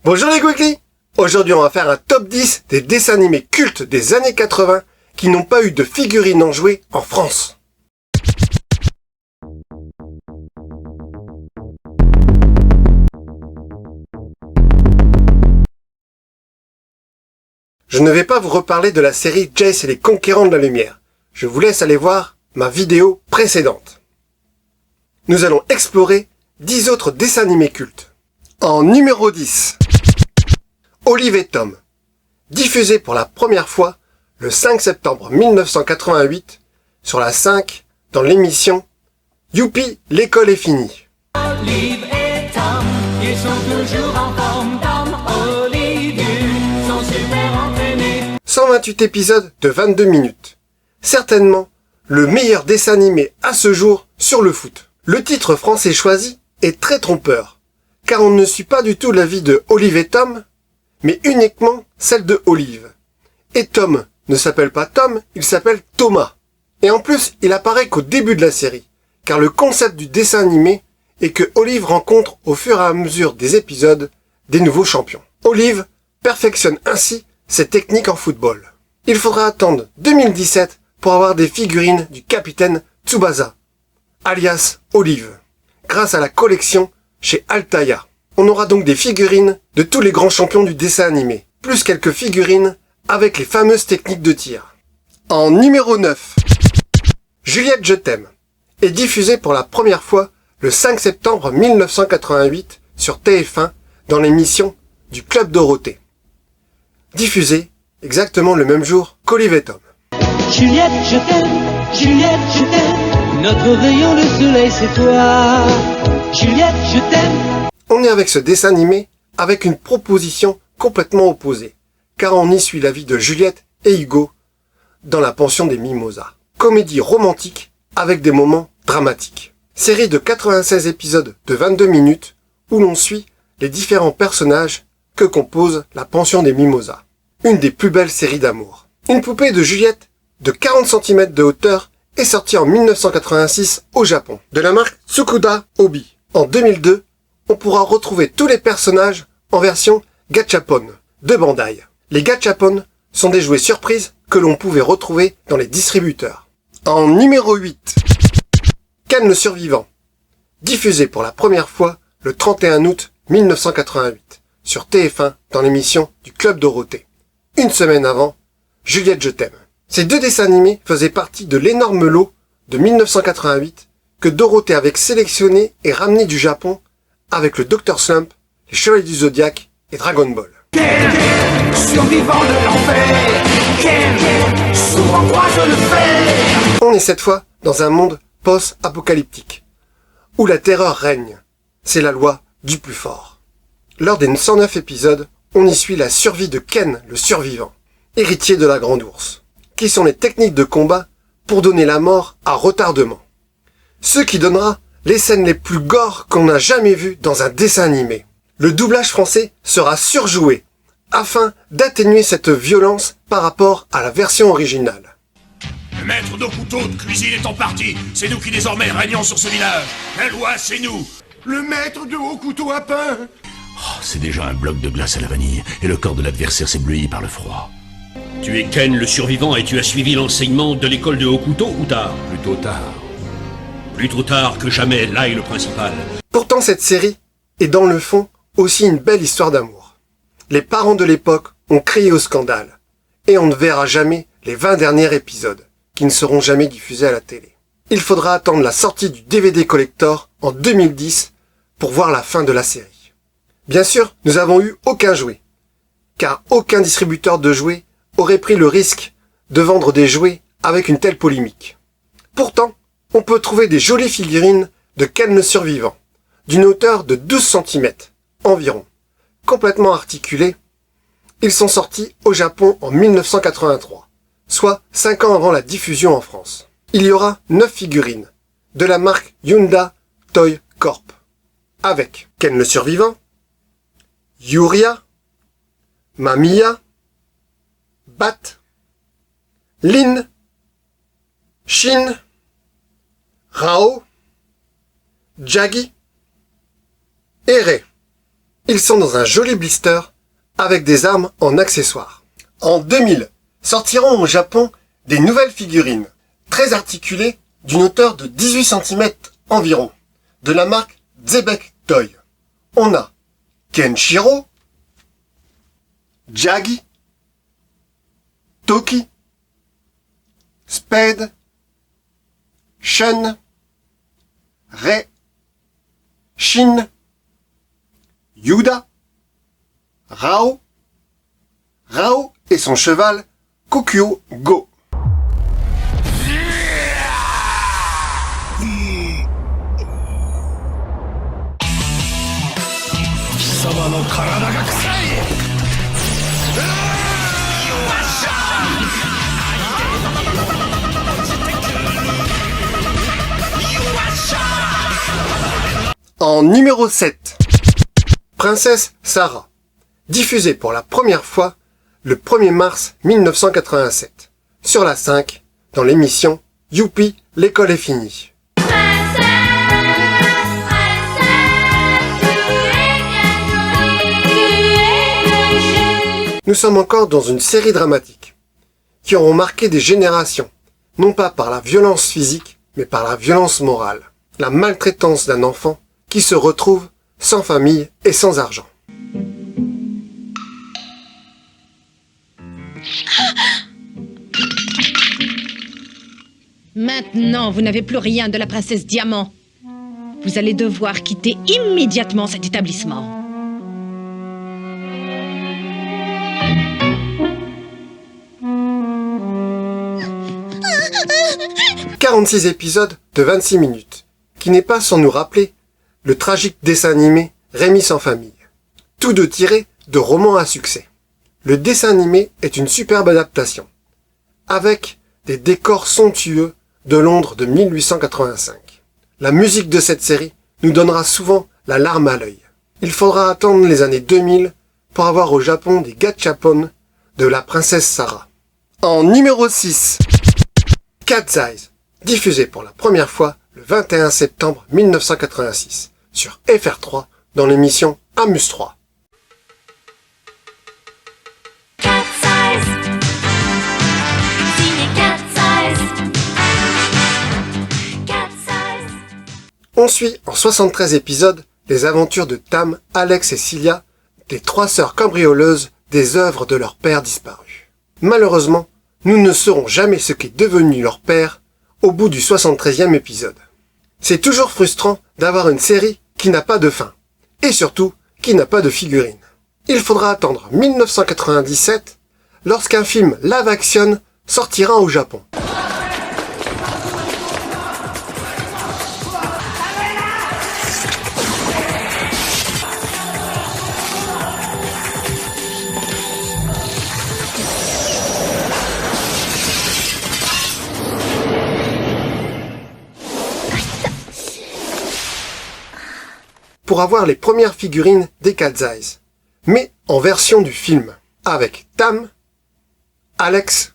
Bonjour les Quickly. Aujourd'hui on va faire un top 10 des dessins animés cultes des années 80 qui n'ont pas eu de figurines en jouet en France. Je ne vais pas vous reparler de la série Jace et les Conquérants de la Lumière. Je vous laisse aller voir ma vidéo précédente. Nous allons explorer 10 autres dessins animés cultes. En numéro 10, Olive et Tom, diffusé pour la première fois le 5 septembre 1988 sur la 5 dans l'émission Youpi, l'école est finie. Olive et Tom, ils sont toujours en forme. Tom, Olive, ils sont super entraînés. 128 épisodes de 22 minutes. Certainement le meilleur dessin animé à ce jour sur le foot. Le titre français choisi est très trompeur, car on ne suit pas du tout la vie de Olive et Tom, mais uniquement celle de Olive. Et Tom ne s'appelle pas Tom, il s'appelle Thomas. Et en plus, il apparaît qu'au début de la série, car le concept du dessin animé est que Olive rencontre au fur et à mesure des épisodes des nouveaux champions. Olive perfectionne ainsi ses techniques en football. Il faudra attendre 2017 pour avoir des figurines du capitaine Tsubasa, alias Olive, grâce à la collection chez Altaïa. On aura donc des figurines de tous les grands champions du dessin animé, plus quelques figurines avec les fameuses techniques de tir. En numéro 9, Juliette je t'aime, est diffusée pour la première fois le 5 septembre 1988 sur TF1 dans l'émission du Club Dorothée. Diffusée exactement le même jour qu'Olive et Tom. Juliette, je t'aime, notre rayon de soleil c'est toi. Juliette, je t'aime. On est avec ce dessin animé avec une proposition complètement opposée, car on y suit la vie de Juliette et Hugo dans la pension des Mimosas. Comédie romantique avec des moments dramatiques. Série de 96 épisodes de 22 minutes où l'on suit les différents personnages que compose la pension des Mimosas. Une des plus belles séries d'amour. Une poupée de Juliette de 40 cm de hauteur est sortie en 1986 au Japon, de la marque Tsukuda Obi. En 2002, on pourra retrouver tous les personnages en version Gachapon de Bandai. Les Gachapon sont des jouets surprises que l'on pouvait retrouver dans les distributeurs. En numéro 8, Ken le survivant, diffusé pour la première fois le 31 août 1988 sur TF1 dans l'émission du Club Dorothée. Une semaine avant, Juliette je t'aime. Ces deux dessins animés faisaient partie de l'énorme lot de 1988 que Dorothée avait sélectionné et ramené du Japon avec le Dr Slump, les Chevaliers du Zodiaque et Dragon Ball. Ken, survivant de l'enfer. Ken, souvent croise le fer. On est cette fois dans un monde post-apocalyptique, où la terreur règne. C'est la loi du plus fort. Lors des 109 épisodes, on y suit la survie de Ken le survivant, héritier de la Grande Ourse, qui sont les techniques de combat pour donner la mort à retardement. Ce qui donnera les scènes les plus gore qu'on n'a jamais vues dans un dessin animé. Le doublage français sera surjoué, afin d'atténuer cette violence par rapport à la version originale. Le maître de couteau de cuisine est en partie. C'est nous qui désormais régnons sur ce village. La loi, c'est nous. Le maître de haut couteau à pain. Oh, c'est déjà un bloc de glace à la vanille, et le corps de l'adversaire s'éblouit par le froid. Tu es Ken le survivant et tu as suivi l'enseignement de l'école de haut couteau ou tard? Plutôt tard. Plus trop tard que jamais, là est le principal. Pourtant cette série est dans le fond aussi une belle histoire d'amour. Les parents de l'époque ont crié au scandale, et on ne verra jamais les 20 derniers épisodes, qui ne seront jamais diffusés à la télé. Il faudra attendre la sortie du DVD collector en 2010 pour voir la fin de la série. Bien sûr, nous avons eu aucun jouet, car aucun distributeur de jouets aurait pris le risque de vendre des jouets avec une telle polémique. Pourtant, on peut trouver des jolies figurines de Ken le survivant, d'une hauteur de 12 cm environ, complètement articulées. Ils sont sortis au Japon en 1983, soit 5 ans avant la diffusion en France. Il y aura 9 figurines, de la marque Hyundai Toy Corp, avec Ken le survivant, Yuria, Mamiya, Bat, Lin, Shin, Rao, Jaggi et Rei. Ils sont dans un joli blister avec des armes en accessoires. En 2000, sortiront au Japon des nouvelles figurines, très articulées, d'une hauteur de 18 cm environ, de la marque Zebek Toy. On a Kenshiro, Jagi, Toki, Spade, Shun, Rei, Shin, Yuda, Rao et son cheval Kokyo Go. En numéro 7, Princesse Sarah, diffusée pour la première fois le 1er mars 1987, sur la 5, dans l'émission Youpi, l'école est finie. Nous sommes encore dans une série dramatique, qui auront marqué des générations, non pas par la violence physique, mais par la violence morale, la maltraitance d'un enfant qui se retrouve sans famille et sans argent. Maintenant, vous n'avez plus rien de la princesse Diamant. Vous allez devoir quitter immédiatement cet établissement. « 46 épisodes de 26 minutes, qui n'est pas sans nous rappeler le tragique dessin animé Rémi sans famille, tous deux tirés de romans à succès. Le dessin animé est une superbe adaptation, avec des décors somptueux de Londres de 1885. La musique de cette série nous donnera souvent la larme à l'œil. Il faudra attendre les années 2000 pour avoir au Japon des gachapon de la princesse Sarah. En numéro 6, Cat's Eyes, diffusé pour la première fois le 21 septembre 1986 sur FR3 dans l'émission Amuse 3. On suit en 73 épisodes les aventures de Tam, Alex et Cilia, des trois sœurs cambrioleuses des œuvres de leur père disparu. Malheureusement, nous ne saurons jamais ce qu'est devenu leur père au bout du 73e épisode. C'est toujours frustrant d'avoir une série qui n'a pas de fin, et surtout qui n'a pas de figurine. Il faudra attendre 1997 lorsqu'un film live action sortira au Japon. Pour avoir les premières figurines des Cat's Eyes, mais en version du film, avec Tam, Alex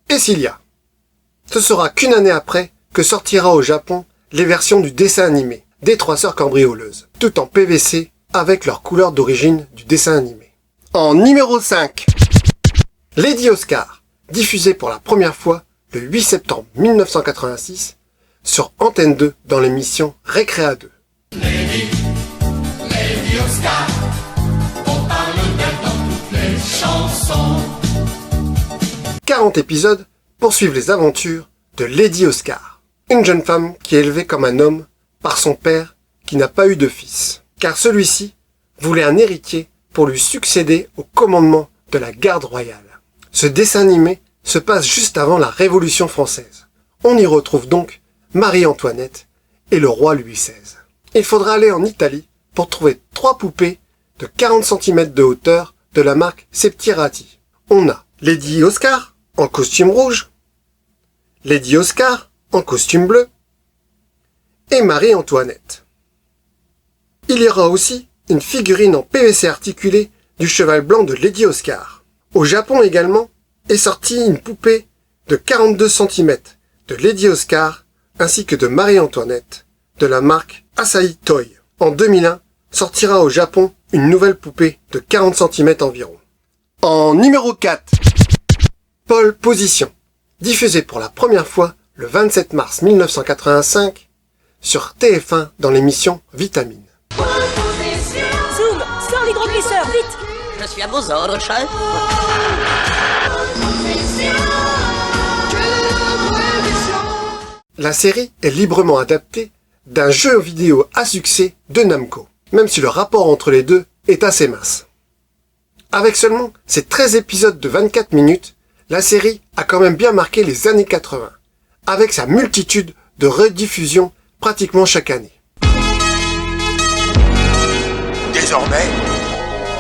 et Cilia. Ce sera qu'une année après que sortira au Japon les versions du dessin animé des trois sœurs cambrioleuses, tout en PVC avec leur couleur d'origine du dessin animé. En numéro 5, Lady Oscar, diffusée pour la première fois le 8 septembre 1986 sur Antenne 2 dans l'émission Récréa 2. Lady Oscar, on parle d'elle dans toutes les chansons. 40 épisodes poursuivent les aventures de Lady Oscar, une jeune femme qui est élevée comme un homme par son père qui n'a pas eu de fils, car celui-ci voulait un héritier pour lui succéder au commandement de la garde royale. Ce dessin animé se passe juste avant la Révolution française. On y retrouve donc Marie-Antoinette et le roi Louis XVI. Il faudra aller en Italie pour trouver 3 poupées de 40 cm de hauteur de la marque Septirati. On a Lady Oscar en costume rouge, Lady Oscar en costume bleu et Marie-Antoinette. Il y aura aussi une figurine en PVC articulé du cheval blanc de Lady Oscar. Au Japon également est sortie une poupée de 42 cm de Lady Oscar ainsi que de Marie-Antoinette de la marque Asahi Toy. En 2001, sortira au Japon une nouvelle poupée de 40 cm environ. En numéro 4, Pole Position, diffusé pour la première fois le 27 mars 1985 sur TF1 dans l'émission Vitamine. Zoom, sors l'hydroglisseur, vite! Je suis à vos ordres, chef. La série est librement adaptée d'un jeu vidéo à succès de Namco, même si le rapport entre les deux est assez mince. Avec seulement ses 13 épisodes de 24 minutes, la série a quand même bien marqué les années 80, avec sa multitude de rediffusions pratiquement chaque année. Désormais,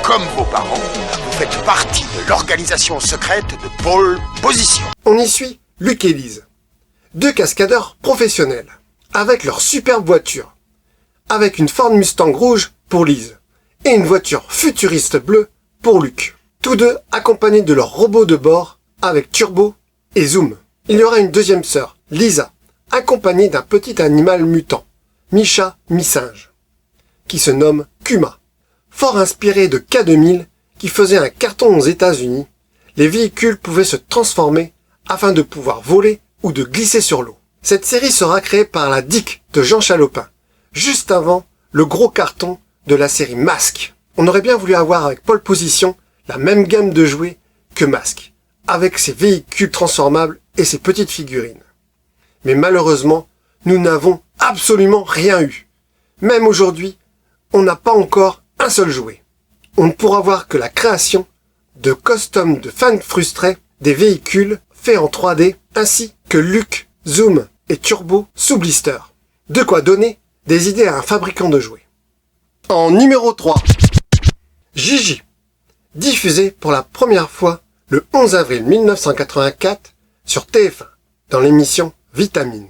comme vos parents, vous faites partie de l'organisation secrète de Pole Position. On y suit Luc et Lise, deux cascadeurs professionnels, avec leur superbe voiture, avec une Ford Mustang rouge pour Lise, et une voiture futuriste bleue pour Luc. Tous deux accompagnés de leur robot de bord, avec Turbo et Zoom. Il y aura une deuxième sœur, Lisa, accompagnée d'un petit animal mutant, mi-chat, mi-singe, qui se nomme Kuma. Fort inspiré de K2000, qui faisait un carton aux États-Unis, les véhicules pouvaient se transformer afin de pouvoir voler ou de glisser sur l'eau. Cette série sera créée par la DIC de Jean Chalopin, juste avant le gros carton de la série Masque. On aurait bien voulu avoir avec Pole Position la même gamme de jouets que Masque, avec ses véhicules transformables et ses petites figurines. Mais malheureusement, nous n'avons absolument rien eu. Même aujourd'hui, on n'a pas encore un seul jouet. On ne pourra voir que la création de costumes de fans frustrés, des véhicules faits en 3D, ainsi que Luc, Zoom et Turbo sous blister. De quoi donner des idées à un fabricant de jouets. En numéro 3, Gigi, diffusé pour la première fois le 11 avril 1984 sur TF1 dans l'émission Vitamine.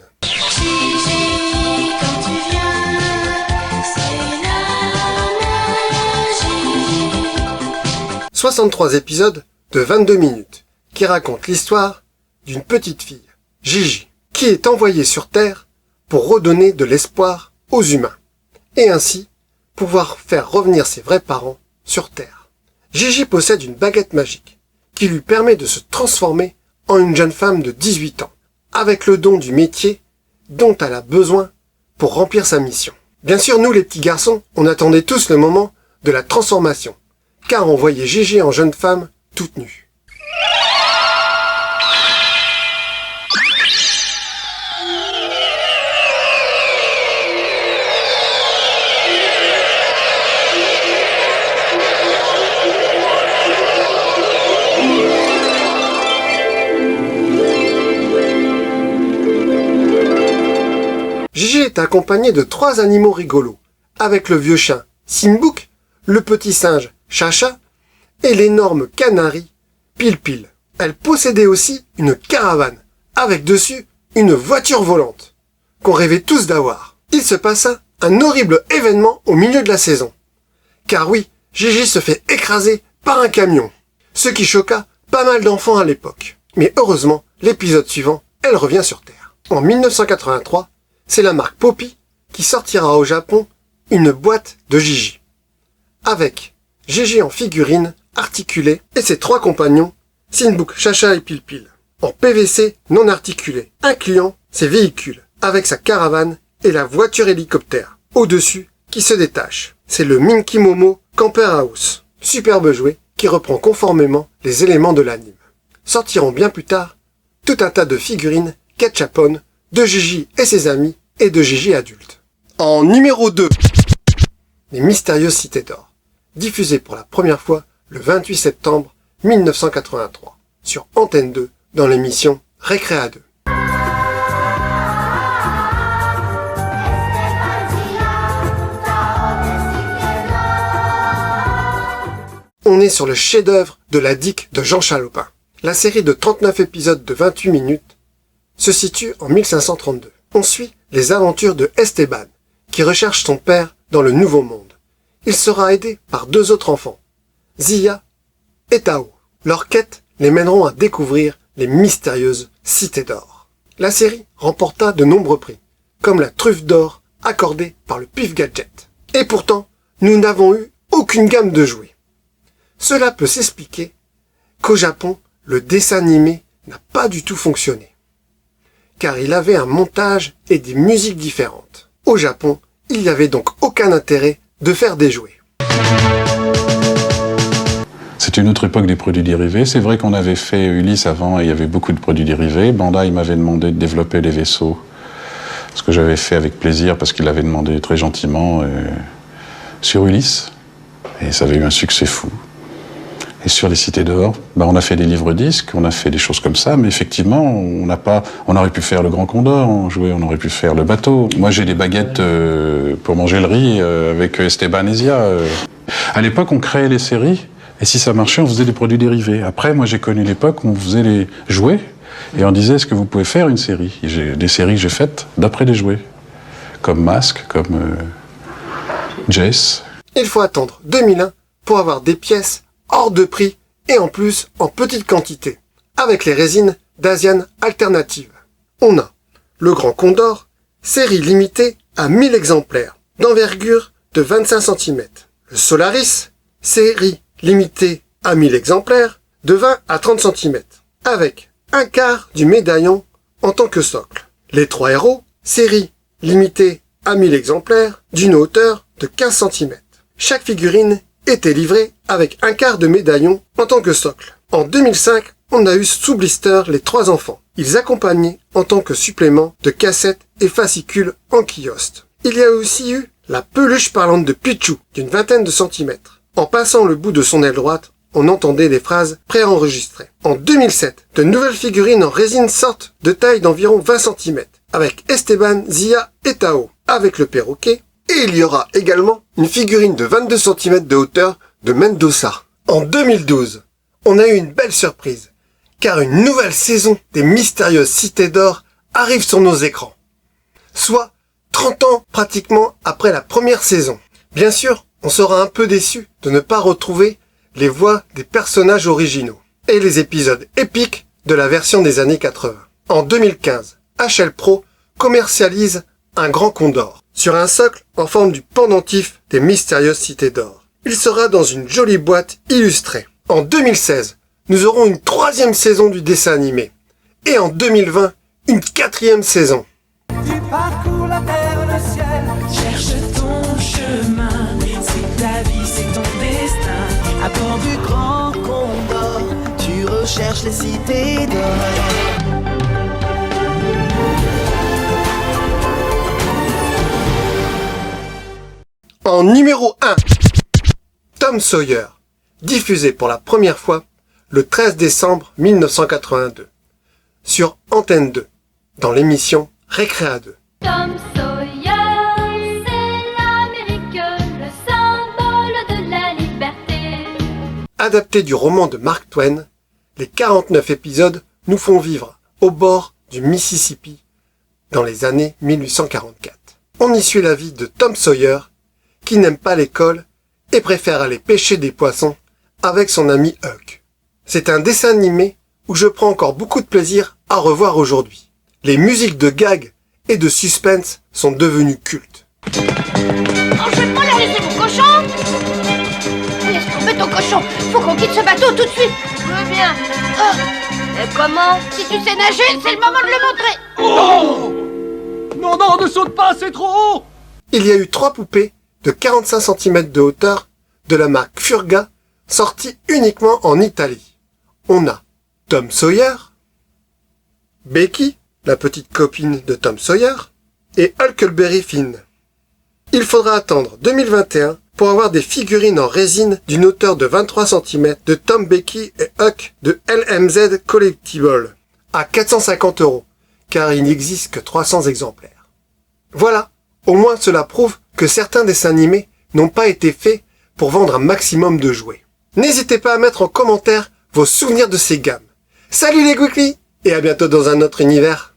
63 épisodes de 22 minutes qui racontent l'histoire d'une petite fille, Gigi, qui est envoyée sur Terre pour redonner de l'espoir aux humains et ainsi pouvoir faire revenir ses vrais parents sur Terre. Gigi possède une baguette magique qui lui permet de se transformer en une jeune femme de 18 ans avec le don du métier dont elle a besoin pour remplir sa mission. Bien sûr, nous les petits garçons, on attendait tous le moment de la transformation, car on voyait Gigi en jeune femme toute nue. Gigi est accompagné de 3 animaux rigolos, avec le vieux chien Simbouk, le petit singe Chacha et l'énorme canari Pile-Pile. Elle possédait aussi une caravane, avec dessus une voiture volante, qu'on rêvait tous d'avoir. Il se passa un horrible événement au milieu de la saison. Car oui, Gigi se fait écraser par un camion, ce qui choqua pas mal d'enfants à l'époque. Mais heureusement, l'épisode suivant, elle revient sur Terre. En 1983, c'est la marque Poppy qui sortira au Japon une boîte de Gigi, avec Gigi en figurine articulée et ses 3 compagnons, Simbouk, Chacha et Pile-Pile, en PVC non articulé, incluant ses véhicules, avec sa caravane et la voiture hélicoptère, au-dessus, qui se détache. C'est le Minky Momo Camper House, superbe jouet qui reprend conformément les éléments de l'anime. Sortiront bien plus tard tout un tas de figurines ketchupon de Gigi et ses amis et de Gigi adulte. En numéro 2, Les Mystérieuses Cités d'Or, diffusé pour la première fois le 28 septembre 1983 sur Antenne 2 dans l'émission Récréa 2. On est sur le chef-d'œuvre de la DIC de Jean Chalopin. La série de 39 épisodes de 28 minutes se situe en 1532. On suit les aventures de Esteban, qui recherche son père dans le Nouveau Monde. Il sera aidé par 2 autres enfants, Zia et Tao. Leurs quêtes les mèneront à découvrir les mystérieuses cités d'or. La série remporta de nombreux prix, comme la truffe d'or accordée par le Pif Gadget. Et pourtant, nous n'avons eu aucune gamme de jouets. Cela peut s'expliquer qu'au Japon, le dessin animé n'a pas du tout fonctionné, car il avait un montage et des musiques différentes. Au Japon, il n'y avait donc aucun intérêt de faire des jouets. C'est une autre époque des produits dérivés. C'est vrai qu'on avait fait Ulysse avant et il y avait beaucoup de produits dérivés. Bandai m'avait demandé de développer les vaisseaux, ce que j'avais fait avec plaisir parce qu'il l'avait demandé très gentiment sur Ulysse. Et ça avait eu un succès fou. Et sur les cités d'or, on a fait des livres-disques, on a fait des choses comme ça, mais effectivement, on aurait pu faire le Grand Condor en jouet, on aurait pu faire le bateau. Moi, j'ai des baguettes pour manger le riz avec Esteban Ezia. À l'époque, on créait les séries, et si ça marchait, on faisait des produits dérivés. Après, moi, j'ai connu l'époque où on faisait les jouets, et on disait, est-ce que vous pouvez faire une série ? Et des séries que j'ai faites d'après des jouets, comme Mask, comme Jess. Il faut attendre 2001 pour avoir des pièces hors de prix et en plus en petite quantité, avec les résines d'Asian Alternative. On a le Grand Condor, série limitée à 1000 exemplaires, d'envergure de 25 cm. Le Solaris, série limitée à 1000 exemplaires, de 20 à 30 cm, avec un quart du médaillon en tant que socle. Les 3 héros, série limitée à 1000 exemplaires, d'une hauteur de 15 cm. Chaque figurine était livrée avec un quart de médaillon en tant que socle. En 2005, on a eu sous blister les 3 enfants. Ils accompagnaient en tant que supplément de cassettes et fascicules en kiosque. Il y a aussi eu la peluche parlante de Pichou d'une vingtaine de centimètres. En passant le bout de son aile droite, on entendait des phrases préenregistrées. En 2007, de nouvelles figurines en résine sortent de taille d'environ 20 cm, avec Esteban, Zia et Tao, avec le perroquet. Et il y aura également une figurine de 22 cm de hauteur de Mendoza. En 2012, on a eu une belle surprise, car une nouvelle saison des mystérieuses cités d'or arrive sur nos écrans. Soit 30 ans pratiquement après la première saison. Bien sûr, on sera un peu déçu de ne pas retrouver les voix des personnages originaux et les épisodes épiques de la version des années 80. En 2015, HL Pro commercialise un Grand Condor sur un socle en forme du pendentif des mystérieuses cités d'or. Il sera dans une jolie boîte illustrée. En 2016, nous aurons une 3e saison du dessin animé. Et en 2020, une 4e saison. Tu parcours la terre, le ciel. Cherche ton chemin, c'est ta vie, c'est ton destin. À bord du Grand Condor, tu recherches les cités d'or. En numéro 1, Tom Sawyer, diffusé pour la première fois le 13 décembre 1982, sur Antenne 2, dans l'émission Récréa 2. Tom Sawyer, c'est l'Amérique, le symbole de la liberté. Adapté du roman de Mark Twain, les 49 épisodes nous font vivre au bord du Mississippi dans les années 1844. On y suit la vie de Tom Sawyer, qui n'aime pas l'école et préfère aller pêcher des poissons avec son ami Huck. C'est un dessin animé où je prends encore beaucoup de plaisir à revoir aujourd'hui. Les musiques de gag et de suspense sont devenues cultes. Oh, je vais pas leur laisser mon cochon. Laisse tomber ton cochon. Faut qu'on quitte ce bateau tout de suite. Je veux bien. Oh. Et comment? Si tu sais nager, c'est le moment de le montrer. Oh! Non, ne saute pas, c'est trop haut. Il y a eu 3 poupées de 45 cm de hauteur de la marque Furga, sorties uniquement en Italie. On a Tom Sawyer, Becky, la petite copine de Tom Sawyer, et Huckleberry Finn. Il faudra attendre 2021 pour avoir des figurines en résine d'une hauteur de 23 cm de Tom, Becky et Huck de LMZ Collectible à 450 €, car il n'existe que 300 exemplaires. Voilà, au moins cela prouve que certains dessins animés n'ont pas été faits pour vendre un maximum de jouets. N'hésitez pas à mettre en commentaire vos souvenirs de ces gammes. Salut les Geekly et à bientôt dans un autre univers.